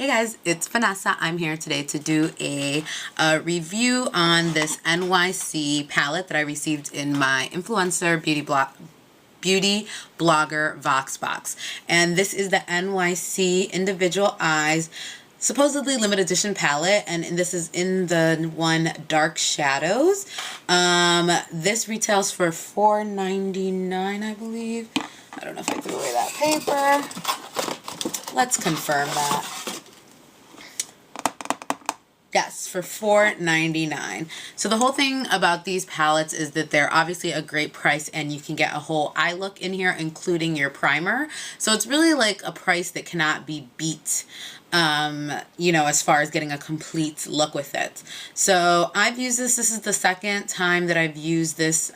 Hey guys, it's Vanessa. I'm here today to do a review on this NYC palette that I received in my Influencer beauty blogger Vox box. And this is the NYC Individual Eyes supposedly limited edition palette, and this is in the one Dark Shadows. This retails for $4.99, I believe. I don't know if I threw away that paper. Let's confirm that. Yes, for $4.99. So the whole thing about these palettes is that they're obviously a great price and you can get a whole eye look in here, including your primer. So it's really like a price that cannot be beat, you know, as far as getting a complete look with it. So I've used this. This is the second time that I've used this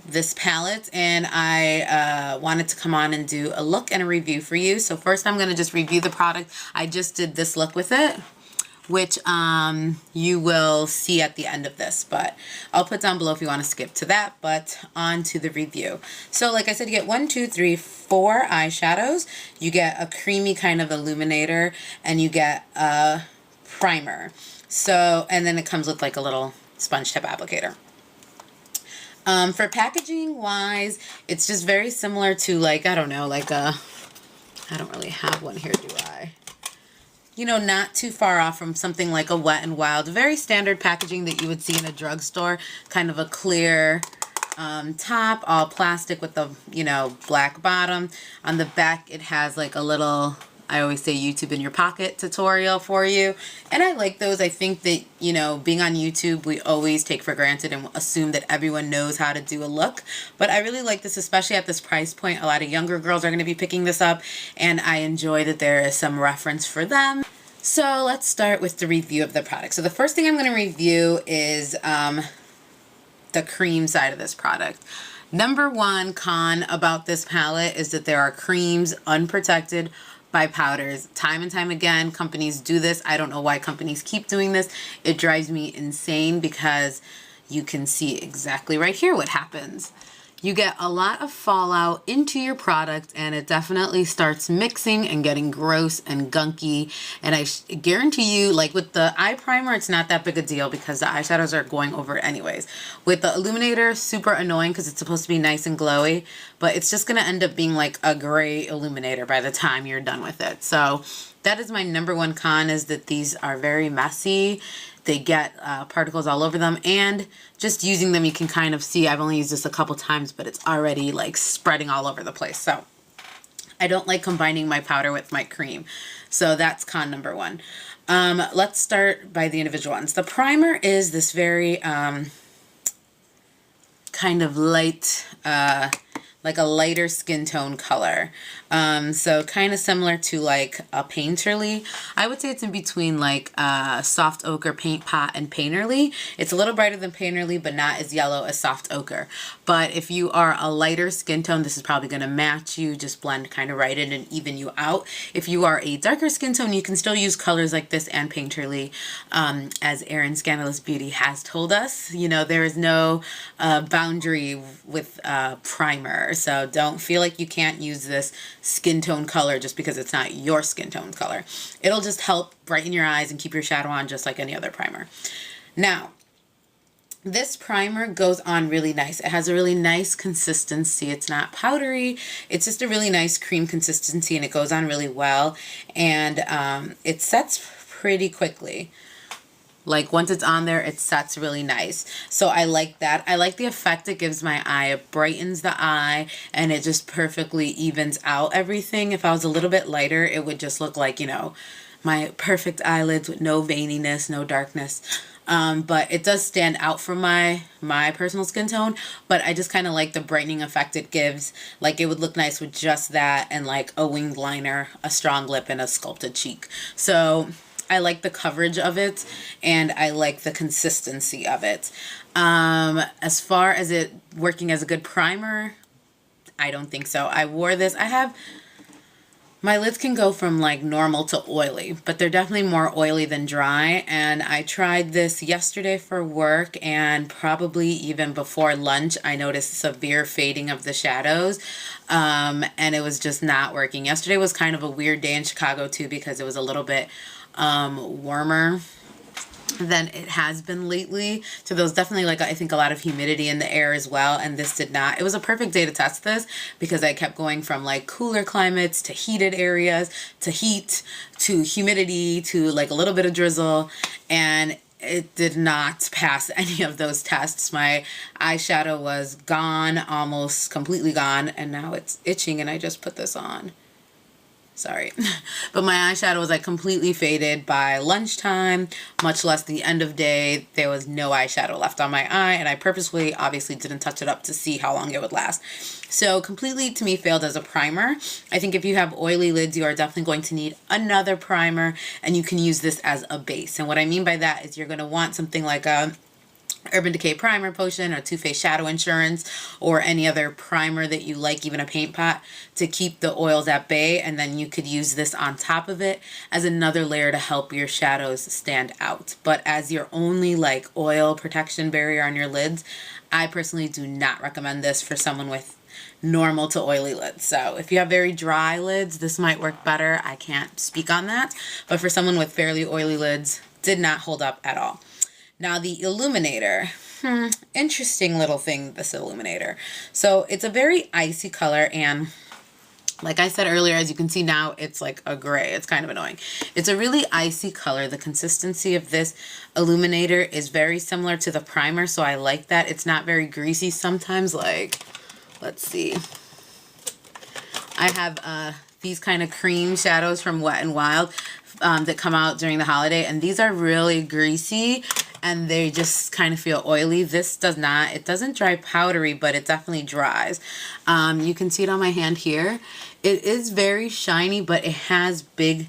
this palette, and I wanted to come on and do a look and a review for you. So first I'm going to just review the product. I just did this look with it, which you will see at the end of this, but I'll put down below if you want to skip to that. But on to the review. So like I said, you get 4 eyeshadows, you get a creamy kind of illuminator, and you get a primer. So, and then it comes with like a little sponge tip applicator. For packaging wise, it's just very similar to, like, I don't know, like I don't really have one here, do I? You know, not too far off from something like a Wet n Wild. Very standard packaging that you would see in a drugstore. Kind of a clear top, all plastic with the, you know, black bottom. On the back, it has like a little, I always say, YouTube in your pocket tutorial for you. And I like those. I think that, you know, being on YouTube, we always take for granted and assume that everyone knows how to do a look. But I really like this, especially at this price point. A lot of younger girls are going to be picking this up, and I enjoy that there is some reference for them. So let's start with the review of the product. So the first thing I'm going to review is the cream side of this product. Number one con about this palette is that there are creams unprotected by powders. Time and time again, companies do this. I don't know why companies keep doing this. It drives me insane because you can see exactly right here what happens. You get a lot of fallout into your product, and it definitely starts mixing and getting gross and gunky. And I guarantee you, like with the eye primer, it's not that big a deal because the eyeshadows are going over it anyways. With the illuminator, super annoying because it's supposed to be nice and glowy, but it's just going to end up being like a gray illuminator by the time you're done with it. So that is my number one con, is that these are very messy. They get particles all over them, and just using them, you can kind of see, I've only used this a couple times, but it's already like spreading all over the place. So I don't like combining my powder with my cream. So that's con number one. Let's start by the individual ones. The primer is this very kind of light, like a lighter skin tone color. So kind of similar to like a Painterly. I would say it's in between like Soft Ochre Paint Pot and Painterly. It's a little brighter than Painterly, but not as yellow as Soft Ochre. But if you are a lighter skin tone, this is probably going to match you, just blend kind of right in and even you out. If you are a darker skin tone, you can still use colors like this and Painterly. As Erin Scandalous Beauty has told us, you know, there is no boundary with primer. So don't feel like you can't use this skin tone color just because it's not your skin tone color. It'll just help brighten your eyes and keep your shadow on just like any other primer. Now, this primer goes on really nice. It has a really nice consistency. It's not powdery. It's just a really nice cream consistency, and it goes on really well. And it sets pretty quickly. Like once it's on there, it sets really nice. So I like that. I like the effect it gives my eye. It brightens the eye, and it just perfectly evens out everything. If I was a little bit lighter, it would just look like, you know, my perfect eyelids with no veininess, no darkness. But it does stand out from my personal skin tone. But I just kind of like the brightening effect it gives. Like it would look nice with just that and like a winged liner, a strong lip, and a sculpted cheek. So I like the coverage of it, and I like the consistency of it. As far as it working as a good primer, I don't think so. I wore this. I have My lids can go from like normal to oily, but they're definitely more oily than dry. And I tried this yesterday for work, and probably even before lunch, I noticed severe fading of the shadows. And it was just not working. Yesterday was kind of a weird day in Chicago too, because it was a little bit warmer than it has been lately. So there was definitely, like, I think a lot of humidity in the air as well, and this did not. It was a perfect day to test this because I kept going from like cooler climates to heated areas to heat to humidity to like a little bit of drizzle, and it did not pass any of those tests. My eyeshadow was gone, almost completely gone, and now it's itching and I just put this on. Sorry. But my eyeshadow was like completely faded by lunchtime, much less the end of day. There was no eyeshadow left on my eye, and I purposefully obviously didn't touch it up to see how long it would last. So completely, to me, failed as a primer. I think if you have oily lids, you are definitely going to need another primer, and you can use this as a base. And what I mean by that is you're going to want something like a Urban Decay Primer Potion or Too Faced Shadow Insurance or any other primer that you like, even a paint pot, to keep the oils at bay. And then you could use this on top of it as another layer to help your shadows stand out. But as your only like oil protection barrier on your lids, I personally do not recommend this for someone with normal to oily lids. So if you have very dry lids, this might work better. I can't speak on that. But for someone with fairly oily lids, did not hold up at all. Now the Illuminator, interesting little thing, this Illuminator. So it's a very icy color, and like I said earlier, as you can see now, it's like a gray. It's kind of annoying. It's a really icy color. The consistency of this Illuminator is very similar to the primer, so I like that. It's not very greasy. Sometimes, like, let's see. I have these kind of cream shadows from Wet n Wild that come out during the holiday, and these are really greasy and they just kind of feel oily. This does not. It doesn't dry powdery, but it definitely dries. You can see it on my hand here. It is very shiny, but it has big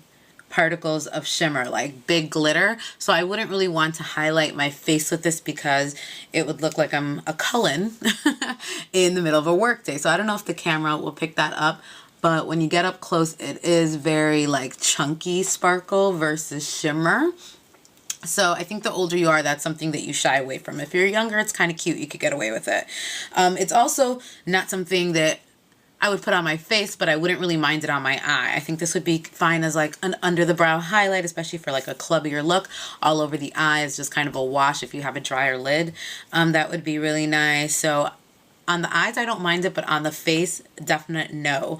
particles of shimmer, like big glitter. So I wouldn't really want to highlight my face with this because it would look like I'm a Cullen in the middle of a work day. So I don't know if the camera will pick that up, but when you get up close, it is very like chunky sparkle versus shimmer. So I think the older you are, that's something that you shy away from. If you're younger, it's kind of cute. You could get away with it. It's also not something that I would put on my face, but I wouldn't really mind it on my eye. I think this would be fine as like an under the brow highlight, especially for like a clubbier look. All over the eye is just kind of a wash if you have a drier lid. That would be really nice. So on the eyes, I don't mind it, but on the face, definite no.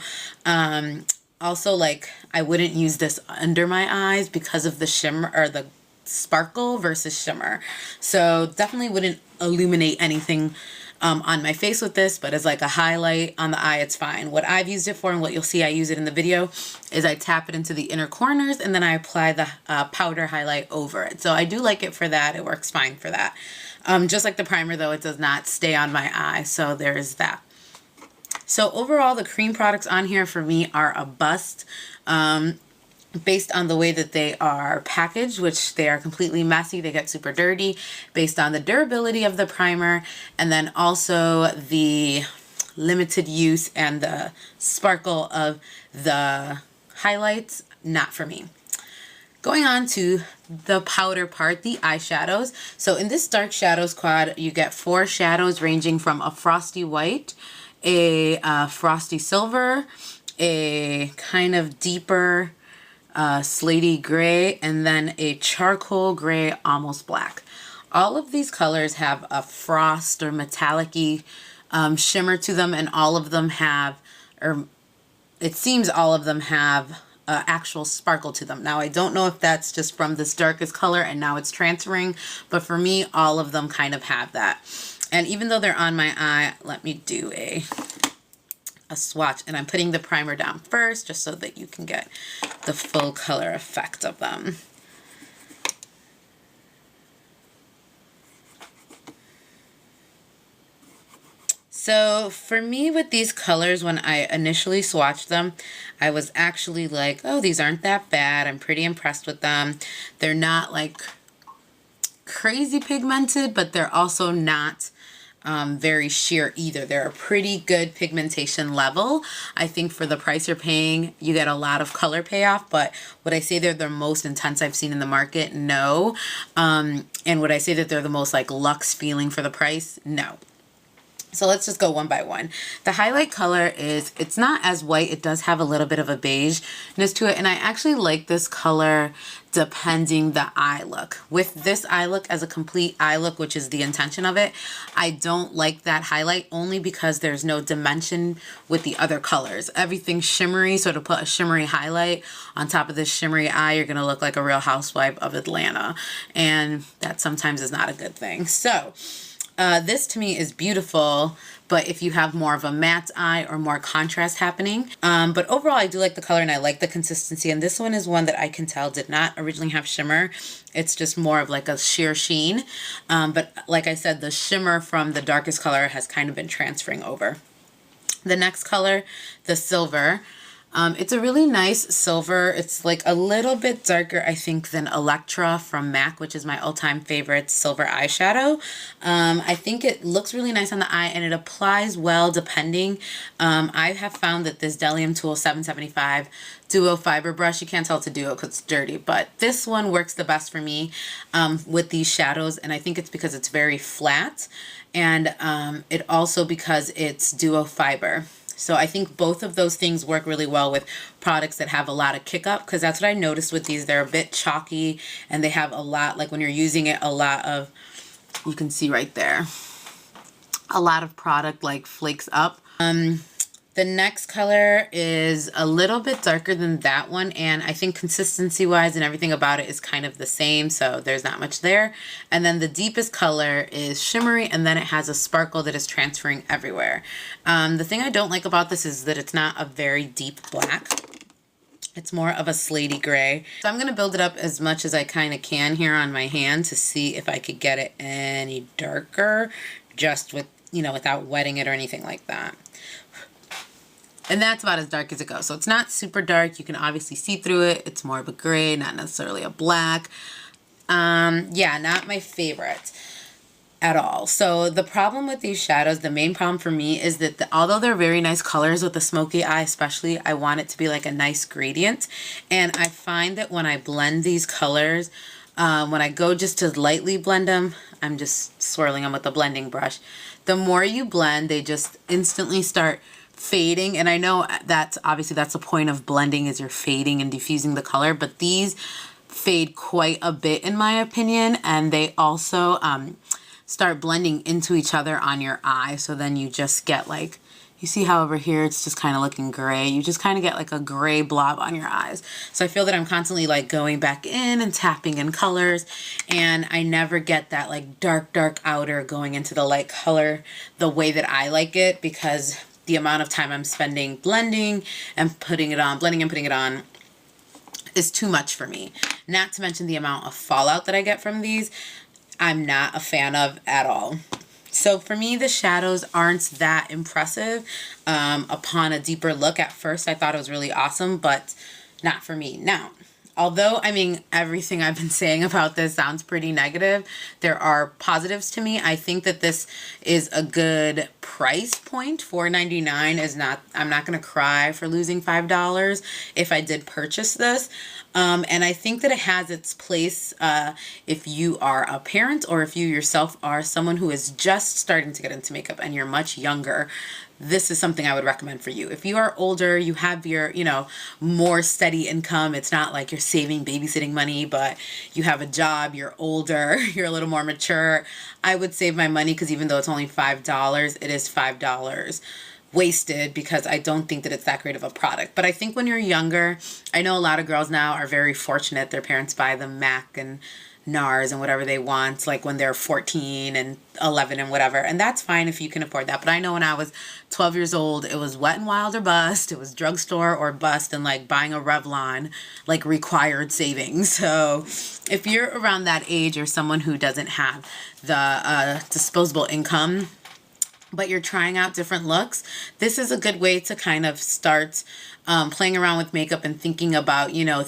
Also, like, I wouldn't use this under my eyes because of the shimmer or the sparkle versus shimmer. So definitely wouldn't illuminate anything on my face with this, but as like a highlight on the eye, it's fine. What I've used it for, and what you'll see I use it in the video, is I tap it into the inner corners and then I apply the powder highlight over it. So I do like it for that. It works fine for that. Just like the primer though, it does not stay on my eye. So there's that. So overall, the cream products on here for me are a bust. Based on the way that they are packaged, which they are completely messy, they get super dirty, based on the durability of the primer, and then also the limited use and the sparkle of the highlights, not for me. Going on to the powder part, the eyeshadows. So in this dark shadows quad, you get 4 shadows ranging from a frosty white, a frosty silver, a kind of deeper slaty gray, and then a charcoal gray, almost black. All of these colors have a frost or metallic-y shimmer to them, and all of them have, or it seems all of them have actual sparkle to them. Now I don't know if that's just from this darkest color and now it's transferring, but for me all of them kind of have that. And even though they're on my eye, let me do a swatch, and I'm putting the primer down first just so that you can get the full color effect of them. So for me with these colors, when I initially swatched them, I was actually like, oh, these aren't that bad. I'm pretty impressed with them. They're not like crazy pigmented, but they're also not very sheer either. They're a pretty good pigmentation level. I think for the price you're paying, you get a lot of color payoff, but would I say they're the most intense I've seen in the market? No. And would I say that they're the most like luxe feeling for the price? No. So let's just go one by one. The highlight color is, it's not as white. It does have a little bit of a beigeness to it. And I actually like this color depending the eye look. With this eye look as a complete eye look, which is the intention of it, I don't like that highlight only because there's no dimension with the other colors. Everything's shimmery. So to put a shimmery highlight on top of this shimmery eye, you're going to look like a real housewife of Atlanta. And that sometimes is not a good thing. So this to me is beautiful, but if you have more of a matte eye or more contrast happening. But overall, I do like the color and I like the consistency. And this one is one that I can tell did not originally have shimmer. It's just more of like a sheer sheen. But like I said, the shimmer from the darkest color has kind of been transferring over. The next color, the silver. It's a really nice silver. It's like a little bit darker, I think, than Electra from MAC, which is my all-time favorite silver eyeshadow. I think it looks really nice on the eye and it applies well depending. I have found that this Delium Tool 775 Duo Fiber Brush, you can't tell it's a duo because it's dirty, but this one works the best for me with these shadows, and I think it's because it's very flat, and it also because it's Duo Fiber. So I think both of those things work really well with products that have a lot of kick up, because that's what I noticed with these. They're a bit chalky and they have a lot, like when you're using it, a lot of, you can see right there, a lot of product like flakes up. The next color is a little bit darker than that one, and I think consistency wise and everything about it is kind of the same, so there's not much there. And then the deepest color is shimmery, and then it has a sparkle that is transferring everywhere. The thing I don't like about this is that it's not a very deep black. It's more of a slaty gray. So I'm going to build it up as much as I kind of can here on my hand to see if I could get it any darker, just with, you know, without wetting it or anything like that. And that's about as dark as it goes. So it's not super dark. You can obviously see through it. It's more of a gray, not necessarily a black. Yeah, not my favorite at all. So the problem with these shadows, the main problem for me is that although they're very nice colors with the smoky eye especially, I want it to be like a nice gradient. And I find that when I blend these colors, when I go just to lightly blend them, I'm just swirling them with the blending brush. The more you blend, they just instantly start fading. And I know that's obviously that's the point of blending, is you're fading and diffusing the color, but these fade quite a bit in my opinion, and they also start blending into each other on your eye. So then you just get like, you see how over here it's just kind of looking gray. You just kind of get like a gray blob on your eyes. So I feel that I'm constantly like going back in and tapping in colors, and I never get that like dark outer going into the light color the way that I like it, because the amount of time I'm spending blending and putting it on, blending and putting it on, is too much for me. Not to mention the amount of fallout that I get from these, I'm not a fan of at all. So for me, the shadows aren't that impressive. Upon a deeper look, at first I thought it was really awesome, but not for me. Now, although, I mean, everything I've been saying about this sounds pretty negative, there are positives to me. I think that this is a good price point. $4.99 is not, I'm not going to cry for losing $5 if I did purchase this. And I think that it has its place if you are a parent, or if you yourself are someone who is just starting to get into makeup and you're much younger. This is something I would recommend for you. If you are older, you have your, you know, more steady income. It's not like you're saving babysitting money, but you have a job, you're older, you're a little more mature. I would save my money, because even though it's only $5, it is $5 wasted, because I don't think that it's that great of a product. But I think when you're younger, I know a lot of girls now are very fortunate. Their parents buy them MAC and NARS and whatever they want, like when they're 14 and 11 and whatever, and that's fine if you can afford that. But I know when I was 12 years old, it was Wet n Wild or bust, it was drugstore or bust, and like buying a Revlon like required savings. So if you're around that age, or someone who doesn't have the disposable income, but you're trying out different looks, this is a good way to kind of start playing around with makeup and thinking about, you know,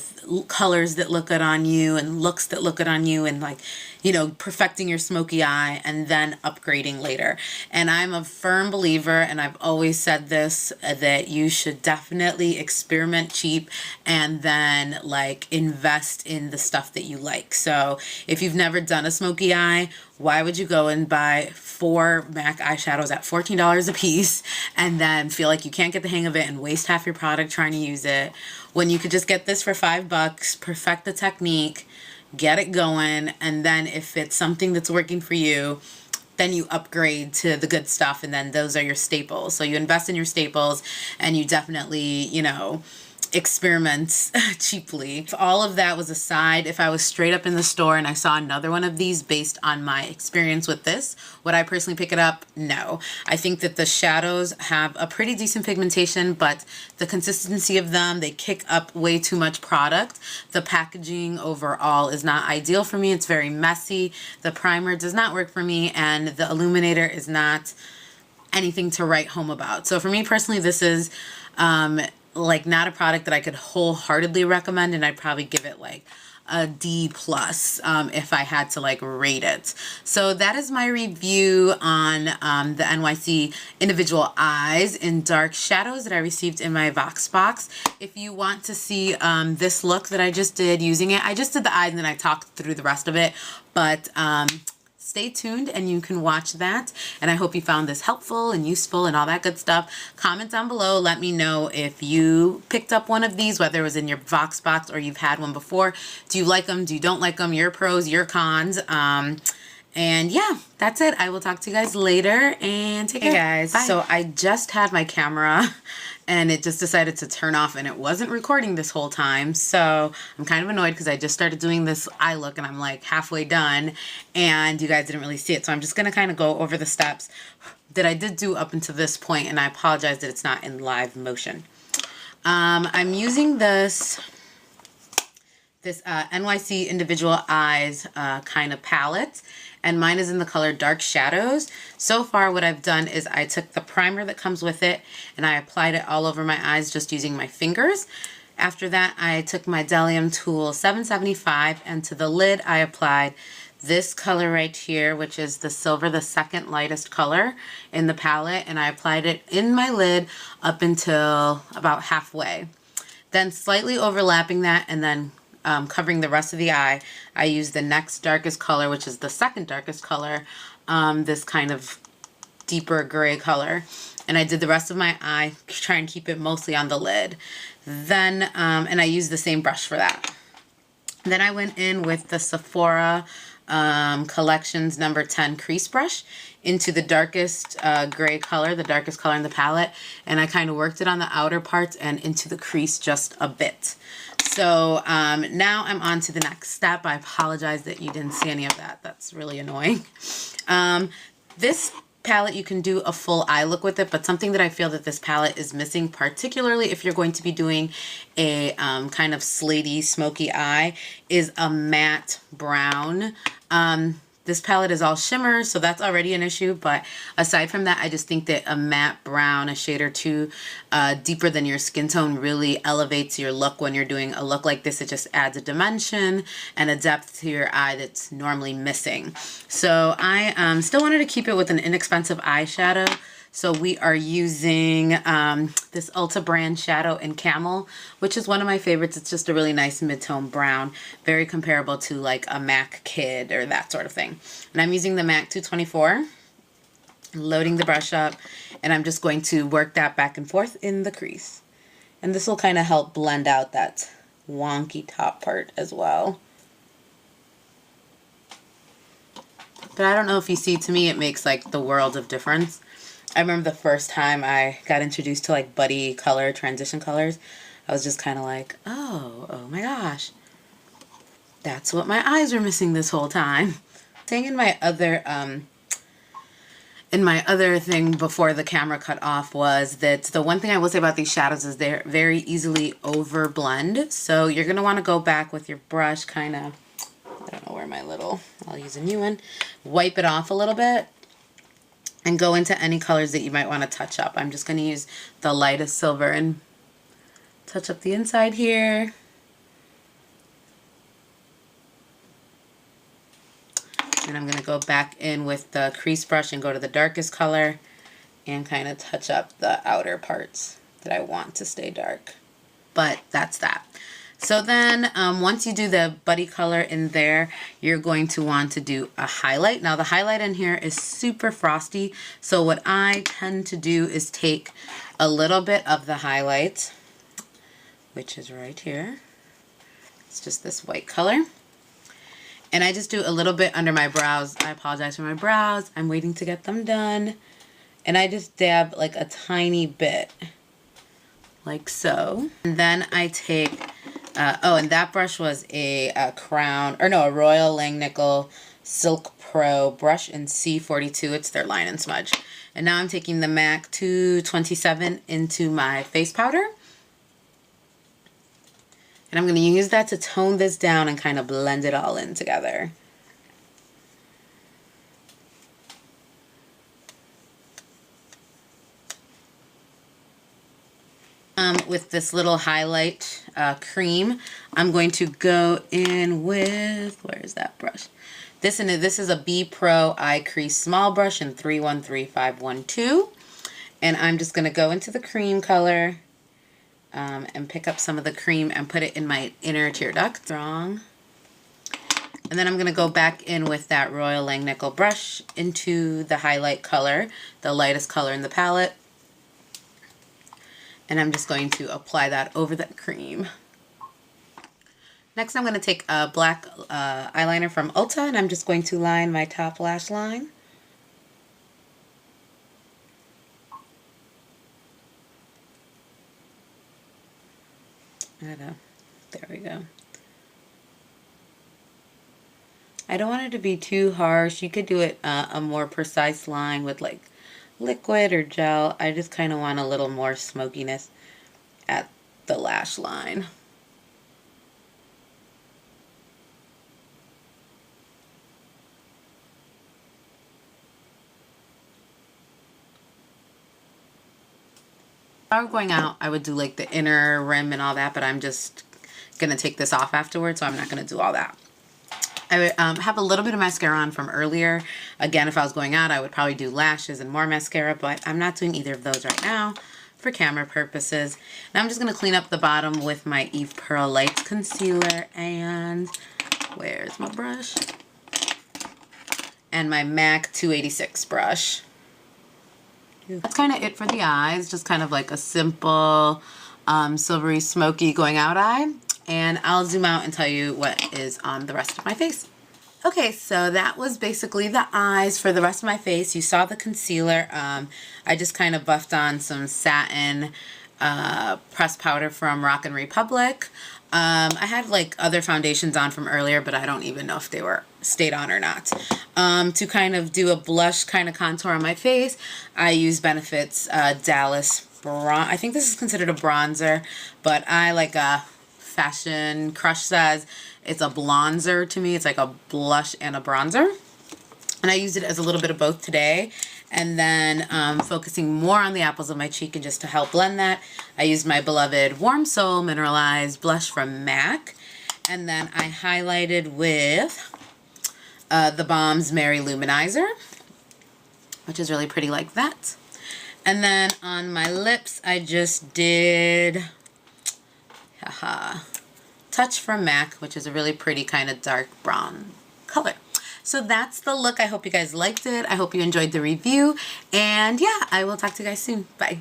colors that look good on you and looks that look good on you, and like, you know, perfecting your smoky eye and then upgrading later. And I'm a firm believer, and I've always said this, that you should definitely experiment cheap and then like invest in the stuff that you like. So if you've never done a smoky eye, why would you go and buy 4 MAC eyeshadows at $14 a piece and then feel like you can't get the hang of it and waste half your product trying to use it, when you could just get this for $5, perfect the technique, get it going, and then if it's something that's working for you, then you upgrade to the good stuff, and then those are your staples. So you invest in your staples, and you definitely, you know, experiment cheaply. If all of that was aside, if I was straight up in the store and I saw another one of these based on my experience with this, would I personally pick it up? No. I think that the shadows have a pretty decent pigmentation, but the consistency of them, they kick up way too much product. The packaging overall is not ideal for me. It's very messy. The primer does not work for me, and the Illuminator is not anything to write home about. So for me personally, this is like not a product that I could wholeheartedly recommend, and I'd probably give it like a D plus if I had to like rate it. So that is my review on the NYC Individual Eyes in Dark Shadows that I received in my Vox box. If you want to see this look that I just did using it, I just did the eyes and then I talked through the rest of it, but stay tuned and you can watch that. And I hope you found this helpful and useful and all that good stuff. Comment down below. Let me know if you picked up one of these, whether it was in your Vox box or you've had one before. Do you like them? Do you don't like them? Your pros, your cons. And yeah, that's it. I will talk to you guys later, and take care. Hey guys, bye. So I just had my camera and it just decided to turn off and it wasn't recording this whole time. So I'm kind of annoyed because I just started doing this eye look and I'm like halfway done and you guys didn't really see it. So I'm just gonna kind of go over the steps that I did do up until this point, and I apologize that it's not in live motion. I'm using this NYC Individual Eyes kind of palette, and mine is in the color Dark Shadows. So far what I've done is I took the primer that comes with it and I applied it all over my eyes just using my fingers. After that I took my Delium Tool 775, and to the lid I applied this color right here, which is the silver, the second lightest color in the palette, and I applied it in my lid up until about halfway. Then slightly overlapping that and then covering the rest of the eye, I used the next darkest color, which is the second darkest color, this kind of deeper gray color, and I did the rest of my eye, try and keep it mostly on the lid. Then, and I used the same brush for that. Then I went in with the Sephora Collections number 10 crease brush into the darkest gray color, the darkest color in the palette, and I kind of worked it on the outer parts and into the crease just a bit. So now I'm on to the next step. I apologize that you didn't see any of that. That's really annoying. This palette, you can do a full eye look with it, but something that I feel that this palette is missing, particularly if you're going to be doing a kind of slatey, smoky eye, is a matte brown. This palette is all shimmer, so that's already an issue, but aside from that, I just think that a matte brown, a shade or two deeper than your skin tone, really elevates your look when you're doing a look like this. It just adds a dimension and a depth to your eye that's normally missing. So I still wanted to keep it with an inexpensive eyeshadow. So we are using this Ulta brand shadow in Camel, which is one of my favorites. It's just a really nice mid-tone brown, very comparable to like a MAC Kid or that sort of thing. And I'm using the MAC 224, loading the brush up, and I'm just going to work that back and forth in the crease. And this will kind of help blend out that wonky top part as well. But I don't know if you see, to me it makes like the world of difference. I remember the first time I got introduced to like buddy color, transition colors, I was just kind of like, oh my gosh, that's what my eyes were missing this whole time. Saying in my other thing before the camera cut off was that the one thing I will say about these shadows is they're very easily over blend. So you're going to want to go back with your brush, kind of, I don't know where my little, I'll use a new one, wipe it off a little bit, and go into any colors that you might want to touch up. I'm just going to use the lightest silver and touch up the inside here. And I'm going to go back in with the crease brush and go to the darkest color and kind of touch up the outer parts that I want to stay dark. But that's that. So then once you do the buddy color in there, you're going to want to do a highlight. Now the highlight in here is super frosty. So what I tend to do is take a little bit of the highlight, which is right here. It's just this white color. And I just do a little bit under my brows. I apologize for my brows. I'm waiting to get them done. And I just dab like a tiny bit, like so. And then I take, oh, and that brush was a Crown, or no, a Royal Langnickel Silk Pro brush in C42. It's their line and smudge. And now I'm taking the MAC 227 into my face powder. And I'm going to use that to tone this down and kind of blend it all in together. With this little highlight cream, I'm going to go in with, where's that brush? This is a B Pro Eye Crease Small Brush in 313512. And I'm just going to go into the cream color and pick up some of the cream and put it in my inner tear duct. Strong. And then I'm going to go back in with that Royal Langnickel brush into the highlight color, the lightest color in the palette. And I'm just going to apply that over that cream. Next I'm going to take a black eyeliner from Ulta, and I'm just going to line my top lash line. There we go. I don't want it to be too harsh. You could do it a more precise line with like liquid or gel. I just kind of want a little more smokiness at the lash line. If I were going out, I would do like the inner rim and all that, but I'm just going to take this off afterwards, so I'm not going to do all that. I have a little bit of mascara on from earlier. Again, if I was going out, I would probably do lashes and more mascara, but I'm not doing either of those right now for camera purposes. Now I'm just going to clean up the bottom with my Eve Pearl Lights Concealer and, where's my brush? And my MAC 286 brush. That's kind of it for the eyes, just kind of like a simple silvery smoky going out eye. And I'll zoom out and tell you what is on the rest of my face. Okay, so that was basically the eyes. For the rest of my face, you saw the concealer. I just kind of buffed on some satin pressed powder from Rock and Republic. I had like other foundations on from earlier, but I don't even know if they were stayed on or not. To kind of do a blush kind of contour on my face, I use Benefit's Dallas Bronze. I think this is considered a bronzer, but I like a Fashion Crush says it's a blonzer to me. It's like a blush and a bronzer. And I used it as a little bit of both today. And then focusing more on the apples of my cheek and just to help blend that, I used my beloved Warm Soul Mineralized Blush from MAC. And then I highlighted with the Balm's Mary Luminizer, which is really pretty like that. And then on my lips, I just did Touch from MAC, which is a really pretty kind of dark brown color. So that's the look. I hope you guys liked it. I hope you enjoyed the review. And yeah, I will talk to you guys soon. Bye.